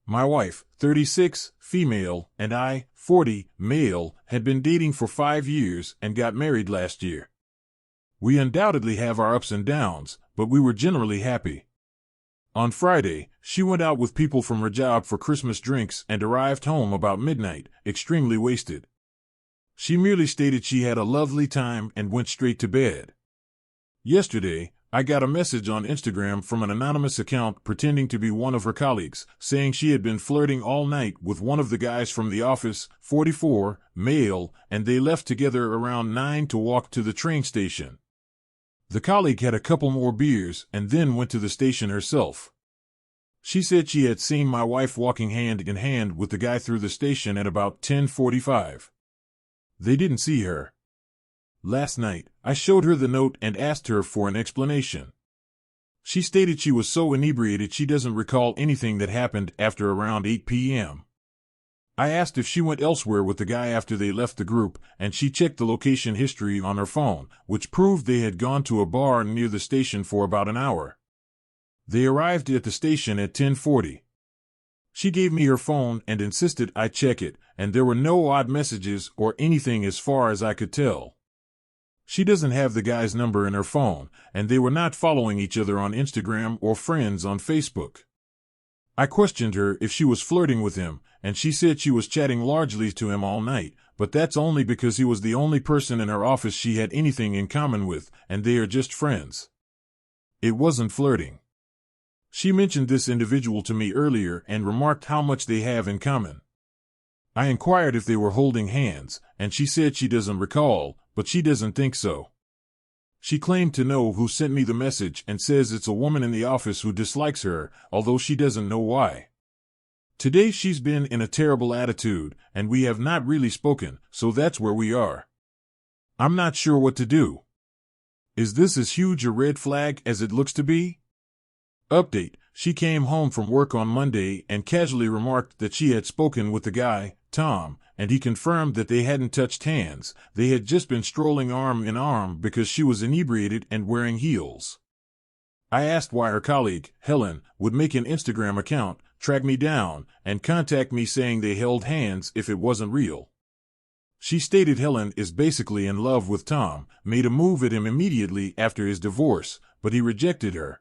My wife, 36, female, and I, 40, male, had been dating for 5 years and got married last year. We undoubtedly have our ups and downs, but we were generally happy. On Friday, she went out with people from her job for Christmas drinks and arrived home about midnight, extremely wasted. She merely stated she had a lovely time and went straight to bed. Yesterday, I got a message on Instagram from an anonymous account pretending to be one of her colleagues, saying she had been flirting all night with one of the guys from the office, 44, male, and they left together around 9 to walk to the train station. The colleague had a couple more beers and then went to the station herself. She said she had seen my wife walking hand in hand with the guy through the station at about 10:45. They didn't see her. Last night, I showed her the note and asked her for an explanation. She stated she was so inebriated she doesn't recall anything that happened after around 8 p.m. I asked if she went elsewhere with the guy after they left the group, and she checked the location history on her phone, which proved they had gone to a bar near the station for about an hour. They arrived at the station at 10:40. She gave me her phone and insisted I check it, and there were no odd messages or anything as far as I could tell. She doesn't have the guy's number in her phone, and they were not following each other on Instagram or friends on Facebook. I questioned her if she was flirting with him, and she said she was chatting largely to him all night, but that's only because he was the only person in her office she had anything in common with, and they are just friends. It wasn't flirting. She mentioned this individual to me earlier and remarked how much they have in common. I inquired if they were holding hands, and she said she doesn't recall, but she doesn't think so. She claimed to know who sent me the message and says it's a woman in the office who dislikes her, although she doesn't know why. Today she's been in a terrible attitude, and we have not really spoken, so that's where we are. I'm not sure what to do. Is this as huge a red flag as it looks to be? Update: she came home from work on Monday and casually remarked that she had spoken with the guy, Tom, and he confirmed that they hadn't touched hands. They had just been strolling arm in arm because she was inebriated and wearing heels. I asked why her colleague, Helen, would make an Instagram account, track me down, and contact me saying they held hands if it wasn't real. She stated Helen is basically in love with Tom, made a move at him immediately after his divorce, but he rejected her.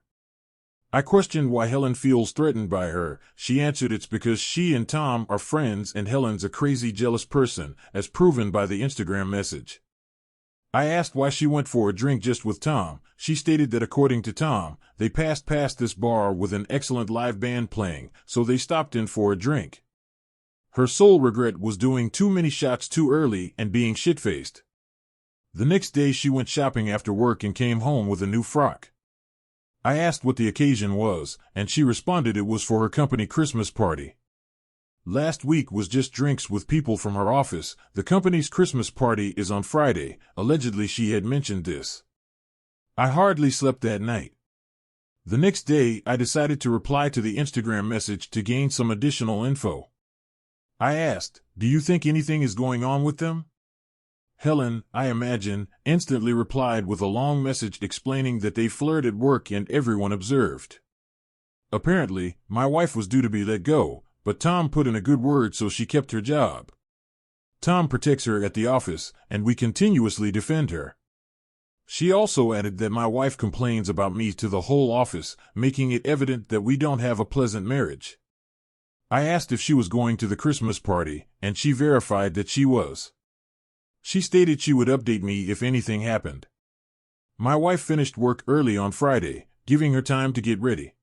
I questioned why Helen feels threatened by her. She answered it's because she and Tom are friends and Helen's a crazy jealous person, as proven by the Instagram message. I asked why she went for a drink just with Tom. She stated that according to Tom, they passed past this bar with an excellent live band playing, so they stopped in for a drink. Her sole regret was doing too many shots too early and being shit-faced. The next day she went shopping after work and came home with a new frock. I asked what the occasion was, and she responded it was for her company Christmas party. Last week was just drinks with people from her office. The company's Christmas party is on Friday. Allegedly she had mentioned this. I hardly slept that night. The next day I decided to reply to the Instagram message to gain some additional info. I asked, "Do you think anything is going on with them?" Helen, I imagine, instantly replied with a long message explaining that they flirted at work and everyone observed. Apparently, my wife was due to be let go, but Tom put in a good word so she kept her job. Tom protects her at the office, and we continuously defend her. She also added that my wife complains about me to the whole office, making it evident that we don't have a pleasant marriage. I asked if she was going to the Christmas party, and she verified that she was. She stated she would update me if anything happened. My wife finished work early on Friday, giving her time to get ready.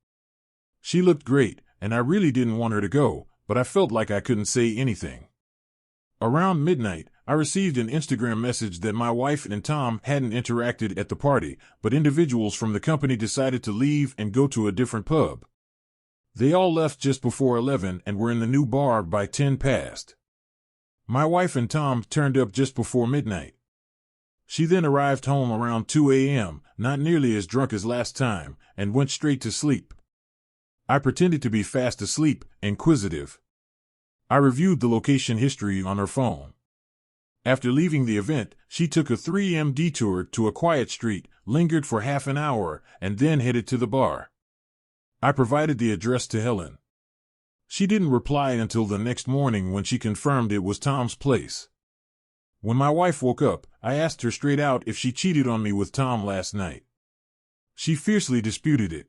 She looked great, and I really didn't want her to go, but I felt like I couldn't say anything. Around midnight, I received an Instagram message that my wife and Tom hadn't interacted at the party, but individuals from the company decided to leave and go to a different pub. They all left just before 11 and were in the new bar by 10 past. My wife and Tom turned up just before midnight. She then arrived home around 2 a.m., not nearly as drunk as last time, and went straight to sleep. I pretended to be fast asleep, inquisitive. I reviewed the location history on her phone. After leaving the event, she took a 3 a.m. detour to a quiet street, lingered for half an hour, and then headed to the bar. I provided the address to Helen. She didn't reply until the next morning when she confirmed it was Tom's place. When my wife woke up, I asked her straight out if she cheated on me with Tom last night. She fiercely disputed it.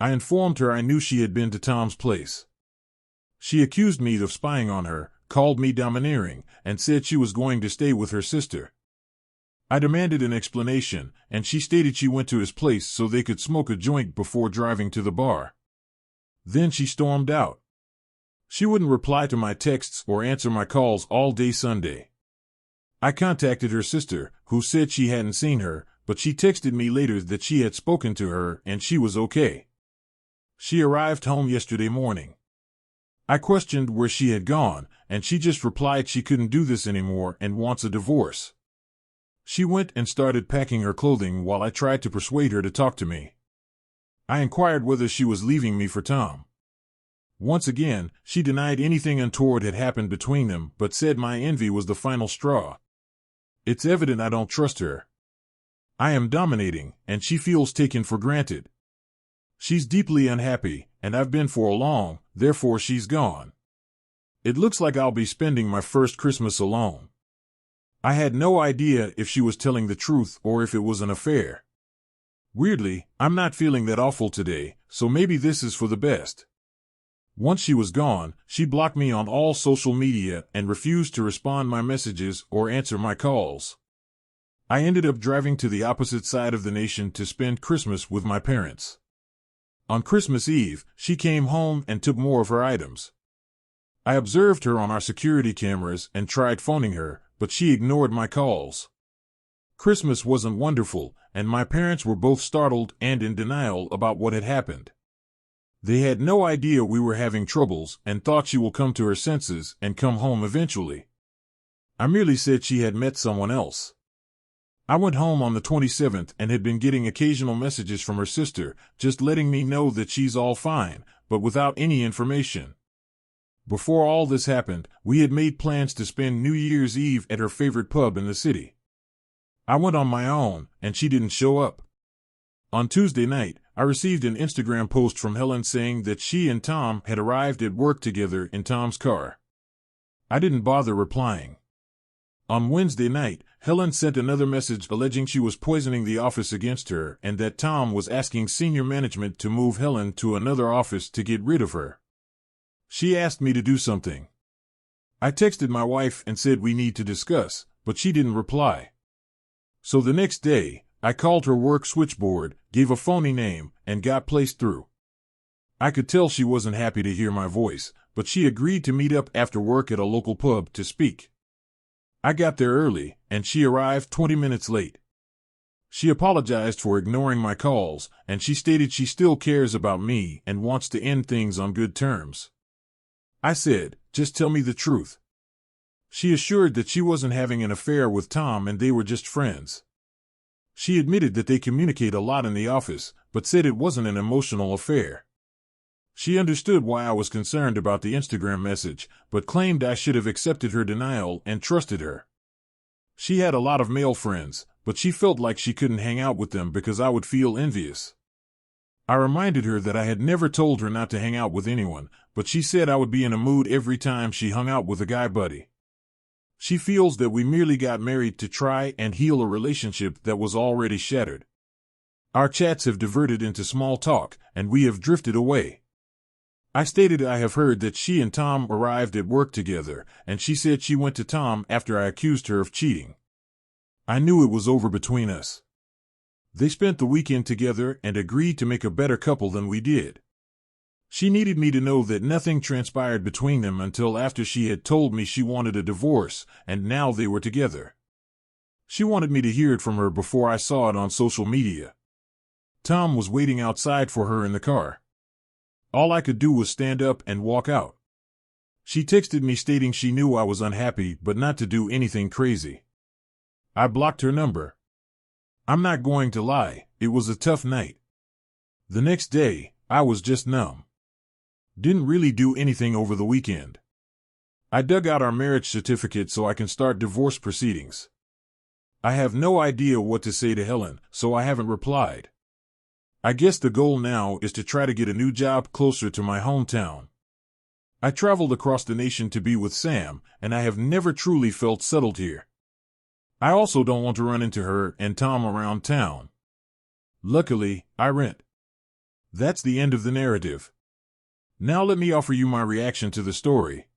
I informed her I knew she had been to Tom's place. She accused me of spying on her, called me domineering, and said she was going to stay with her sister. I demanded an explanation, and she stated she went to his place so they could smoke a joint before driving to the bar. Then she stormed out. She wouldn't reply to my texts or answer my calls all day Sunday. I contacted her sister, who said she hadn't seen her, but she texted me later that she had spoken to her and she was okay. She arrived home yesterday morning. I questioned where she had gone, and she just replied she couldn't do this anymore and wants a divorce. She went and started packing her clothing while I tried to persuade her to talk to me. I inquired whether she was leaving me for Tom. Once again, she denied anything untoward had happened between them, but said my envy was the final straw. It's evident I don't trust her. I am dominating, and she feels taken for granted. She's deeply unhappy, and I've been for long, therefore she's gone. It looks like I'll be spending my first Christmas alone. I had no idea if she was telling the truth or if it was an affair. Weirdly, I'm not feeling that awful today, so maybe this is for the best. Once she was gone, she blocked me on all social media and refused to respond my messages or answer my calls. I ended up driving to the opposite side of the nation to spend Christmas with my parents. On Christmas Eve, she came home and took more of her items. I observed her on our security cameras and tried phoning her, but she ignored my calls. Christmas wasn't wonderful, and my parents were both startled and in denial about what had happened. They had no idea we were having troubles and thought she will come to her senses and come home eventually. I merely said she had met someone else. I went home on the 27th and had been getting occasional messages from her sister, just letting me know that she's all fine, but without any information. Before all this happened, we had made plans to spend New Year's Eve at her favorite pub in the city. I went on my own, and she didn't show up. On Tuesday night, I received an Instagram post from Helen saying that she and Tom had arrived at work together in Tom's car. I didn't bother replying. On Wednesday night, Helen sent another message alleging she was poisoning the office against her and that Tom was asking senior management to move Helen to another office to get rid of her. She asked me to do something. I texted my wife and said we need to discuss, but she didn't reply. So the next day, I called her work switchboard, gave a phony name, and got placed through. I could tell she wasn't happy to hear my voice, but she agreed to meet up after work at a local pub to speak. I got there early, and she arrived 20 minutes late. She apologized for ignoring my calls, and she stated she still cares about me and wants to end things on good terms. I said, just tell me the truth. She assured that she wasn't having an affair with Tom and they were just friends. She admitted that they communicate a lot in the office, but said it wasn't an emotional affair. She understood why I was concerned about the Instagram message, but claimed I should have accepted her denial and trusted her. She had a lot of male friends, but she felt like she couldn't hang out with them because I would feel envious. I reminded her that I had never told her not to hang out with anyone, but she said I would be in a mood every time she hung out with a guy buddy. She feels that we merely got married to try and heal a relationship that was already shattered. Our chats have diverted into small talk, and we have drifted away. I stated I have heard that she and Tom arrived at work together, and she said she went to Tom after I accused her of cheating. I knew it was over between us. They spent the weekend together and agreed to make a better couple than we did. She needed me to know that nothing transpired between them until after she had told me she wanted a divorce, and now they were together. She wanted me to hear it from her before I saw it on social media. Tom was waiting outside for her in the car. All I could do was stand up and walk out. She texted me stating she knew I was unhappy but not to do anything crazy. I blocked her number. I'm not going to lie, it was a tough night. The next day, I was just numb. Didn't really do anything over the weekend. I dug out our marriage certificate so I can start divorce proceedings. I have no idea what to say to Helen, so I haven't replied. I guess the goal now is to try to get a new job closer to my hometown. I traveled across the nation to be with Sam, and I have never truly felt settled here. I also don't want to run into her and Tom around town. Luckily, I rent. That's the end of the narrative. Now let me offer you my reaction to the story.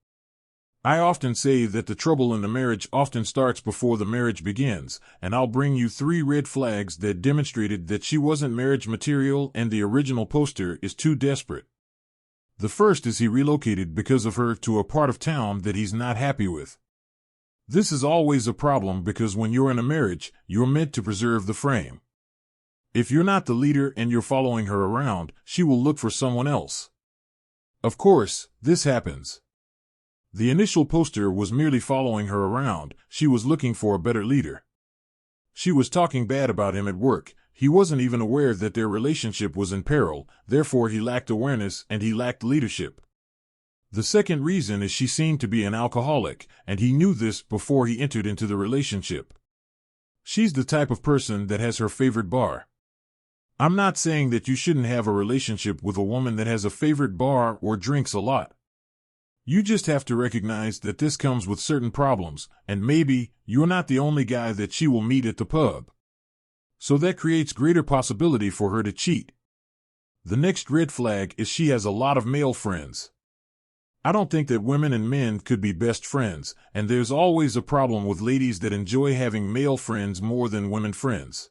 I often say that the trouble in the marriage often starts before the marriage begins, and I'll bring you 3 red flags that demonstrated that she wasn't marriage material and the original poster is too desperate. The first is he relocated because of her to a part of town that he's not happy with. This is always a problem because when you're in a marriage, you're meant to preserve the frame. If you're not the leader and you're following her around, she will look for someone else. Of course, this happens. The initial poster was merely following her around. She was looking for a better leader. She was talking bad about him at work. He wasn't even aware that their relationship was in peril, therefore he lacked awareness and he lacked leadership. The second reason is she seemed to be an alcoholic, and he knew this before he entered into the relationship. She's the type of person that has her favorite bar. I'm not saying that you shouldn't have a relationship with a woman that has a favorite bar or drinks a lot. You just have to recognize that this comes with certain problems, and maybe you're not the only guy that she will meet at the pub. So that creates greater possibility for her to cheat. The next red flag is she has a lot of male friends. I don't think that women and men could be best friends, and there's always a problem with ladies that enjoy having male friends more than women friends.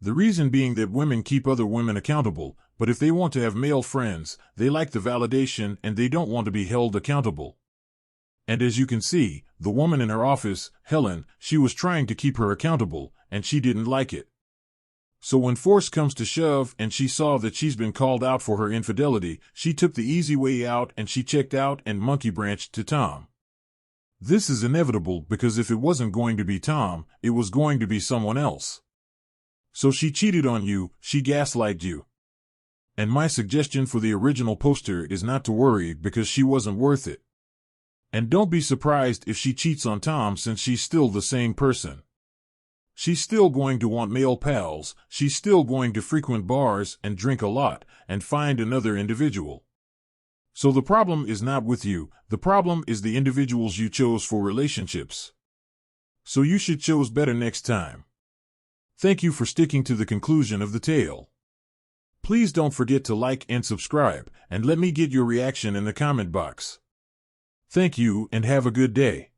The reason being that women keep other women accountable, but if they want to have male friends, they like the validation and they don't want to be held accountable. And as you can see, the woman in her office, Helen, she was trying to keep her accountable, and she didn't like it. So when force comes to shove and she saw that she's been called out for her infidelity, she took the easy way out and she checked out and monkey branched to Tom. This is inevitable because if it wasn't going to be Tom, it was going to be someone else. So she cheated on you, she gaslighted you. And my suggestion for the original poster is not to worry because she wasn't worth it. And don't be surprised if she cheats on Tom since she's still the same person. She's still going to want male pals, she's still going to frequent bars and drink a lot and find another individual. So the problem is not with you, the problem is the individuals you chose for relationships. So you should choose better next time. Thank you for sticking to the conclusion of the tale. Please don't forget to like and subscribe, and let me get your reaction in the comment box. Thank you and have a good day.